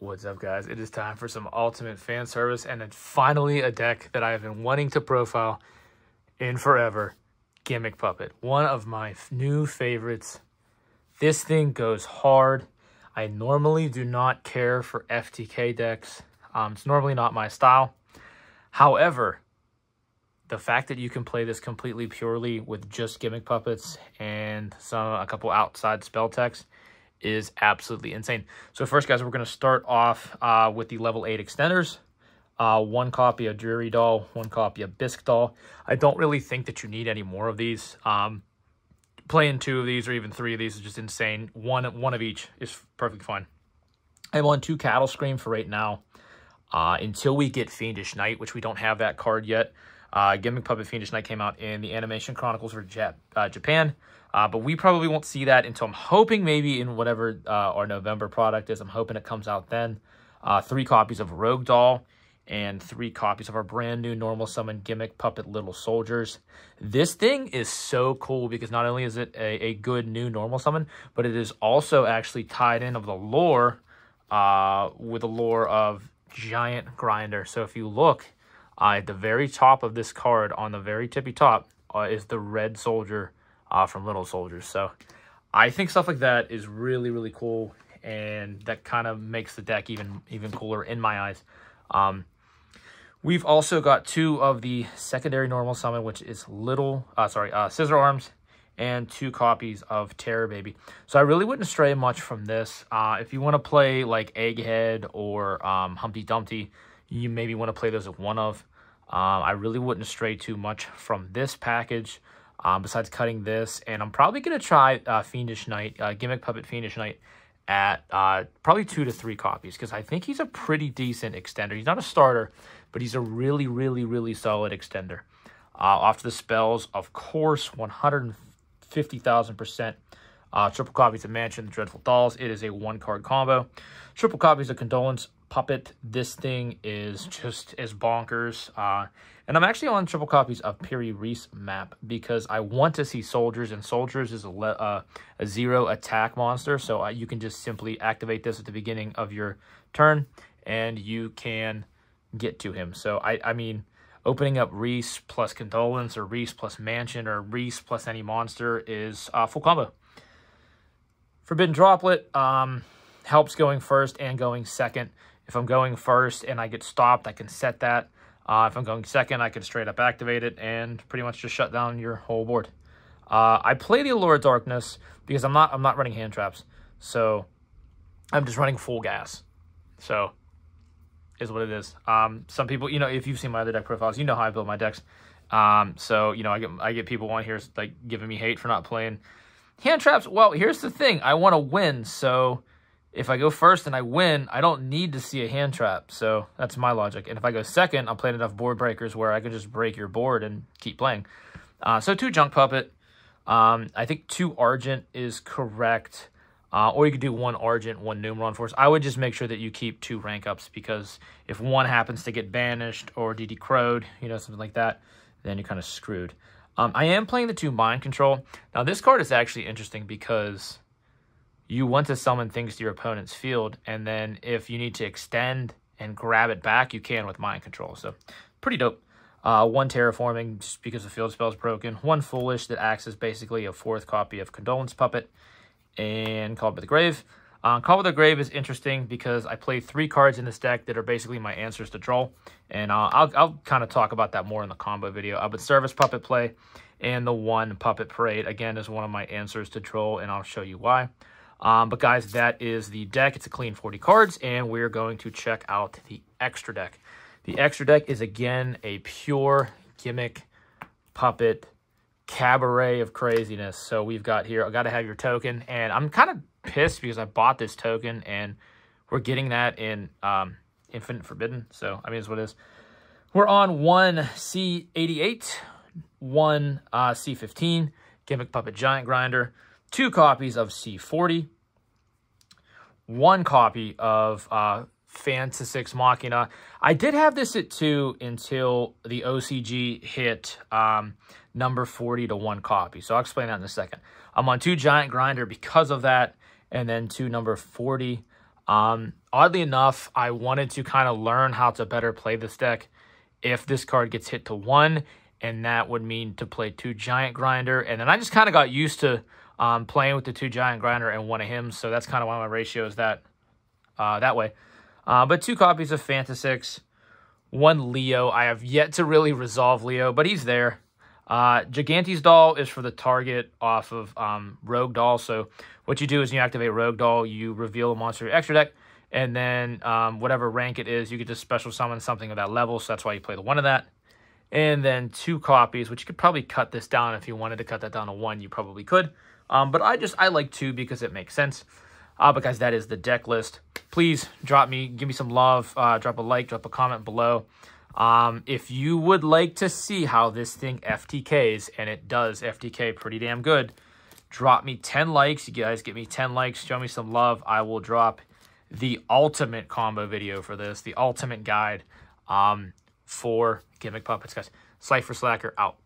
What's up, guys? It is time for some ultimate fan service, and it's finally a deck that I have been wanting to profile in forever. Gimmick Puppet, one of my new favorites. This thing goes hard. I normally do not care for FTK decks. It's normally not my style. However, the fact that you can play this completely purely with just Gimmick Puppets and a couple outside spell techs is absolutely insane. So first, guys, we're going to start off with the level 8 extenders. One copy of Dreary Doll, one copy of Bisque Doll. I don't really think that you need any more of these. Playing 2 of these or even 3 of these is just insane. One of each is perfectly fine. I'm on 2 Cattle Scream for right now. Until we get Fiendish Knight, which we don't have that card yet. Gimmick Puppet Fiendish Knight came out in the Animation Chronicles for Japan. But we probably won't see that until, I'm hoping, maybe in whatever our November product is. I'm hoping it comes out then. 3 copies of Rogue Doll and 3 copies of our brand new normal summon Gimmick Puppet Little Soldiers. This thing is so cool because not only is it a good new normal summon, but it is also actually tied in of the lore with the lore of Giant Grinder. So if you look at the very top of this card, on the very tippy top, is the red soldier from Little Soldiers. So I think stuff like that is really, really cool, and that kind of makes the deck even cooler in my eyes. We've also got 2 of the secondary normal summon, which is Scissor Arms, and 2 copies of Terror Baby. So I really wouldn't stray much from this. If you want to play like Egghead or Humpty Dumpty, you maybe want to play those with one of. I really wouldn't stray too much from this package. Besides cutting this, and I'm probably going to try Fiendish Knight, Gimmick Puppet Fiendish Knight at probably 2 to 3 copies, because I think he's a pretty decent extender. He's not a starter, but he's a really, really, really solid extender. Off the spells, of course, 150,000%. Triple copies of Mansion, the Dreadful Dolls. It is a 1-card combo. Triple copies of Condolence Puppet. This thing is just as bonkers. And I'm actually on triple copies of Piri Reese map because I want to see Soldiers, and Soldiers is a 0 attack monster. So you can just simply activate this at the beginning of your turn, and you can get to him. So, I mean, opening up Reese plus Condolence, or Reese plus Mansion, or Reese plus any monster is full combo. Forbidden Droplet helps going first and going second. If I'm going first and I get stopped, I can set that. If I'm going second, I can straight up activate it and pretty much just shut down your whole board. I play the Allure of Darkness because I'm not running Handtraps, so I'm just running full gas. So is what it is. Some people, if you've seen my other deck profiles, you know how I build my decks. So I get people on here like giving me hate for not playing Handtraps. Well, here's the thing: I want to win, so if I go first and I win, I don't need to see a hand trap. So that's my logic. And if I go second, I'm playing enough board breakers where I can just break your board and keep playing. So 2 Junk Puppet. I think 2 Argent is correct. Or you could do 1 Argent, 1 Numeron Force. I would just make sure that you keep 2 rank ups, because if one happens to get banished or DD Crowed, something like that, then you're kind of screwed. I am playing the 2 Mind Control. Now, this card is actually interesting because you want to summon things to your opponent's field, and then if you need to extend and grab it back, you can with Mind Control. So, pretty dope. 1 Terraforming, just because the field spell is broken. 1 Foolish, that acts as basically a 4th copy of Condolence Puppet. And Call by the Grave. Call by the Grave is interesting because I play 3 cards in this deck that are basically my answers to Droll. And I'll kind of talk about that more in the combo video. But Service Puppet play and the 1 Puppet Parade, again, is one of my answers to Droll, and I'll show you why. But guys, that is the deck. It's a clean 40 cards, and we're going to check out the extra deck. The extra deck is, again, a pure Gimmick Puppet cabaret of craziness. So we've got here, I got to have your token, and I'm kind of pissed because I bought this token, and we're getting that in Infinite Forbidden. So, I mean, it's what it is. We're on 1 C88, 1 C15, Gimmick Puppet Giant Grinder, 2 copies of C40, 1 copy of Fantasix Machina. I did have this at 2 until the OCG hit number 40 to 1 copy. So I'll explain that in a second. I'm on 2 Giant Grinder because of that, and then 2 number 40. Oddly enough, I wanted to kind of learn how to better play this deck if this card gets hit to 1, and that would mean to play 2 Giant Grinder. And then I just kind of got used to playing with the 2 Giant Grinder and 1 of him, so that's kind of why my ratio is that way. But 2 copies of Fantasix, 1 Leo. I have yet to really resolve Leo, but he's there. Gigante's Doll is for the target off of Rogue Doll. So what you do is you activate Rogue Doll, you reveal a monster in your extra deck, and then whatever rank it is, you get to special summon something of that level. So that's why you play the 1 of that. And then 2 copies, which you could probably cut this down. If you wanted to cut that down to 1, you probably could. But I like 2 because it makes sense. Because that is the deck list. Please give me some love. Drop a like, drop a comment below. If you would like to see how this thing FTKs, and it does FTK pretty damn good, drop me 10 likes. You guys get me 10 likes. Show me some love. I will drop the ultimate combo video for this, the ultimate guide for Gimmick Puppets, guys. Cypher Slacker out.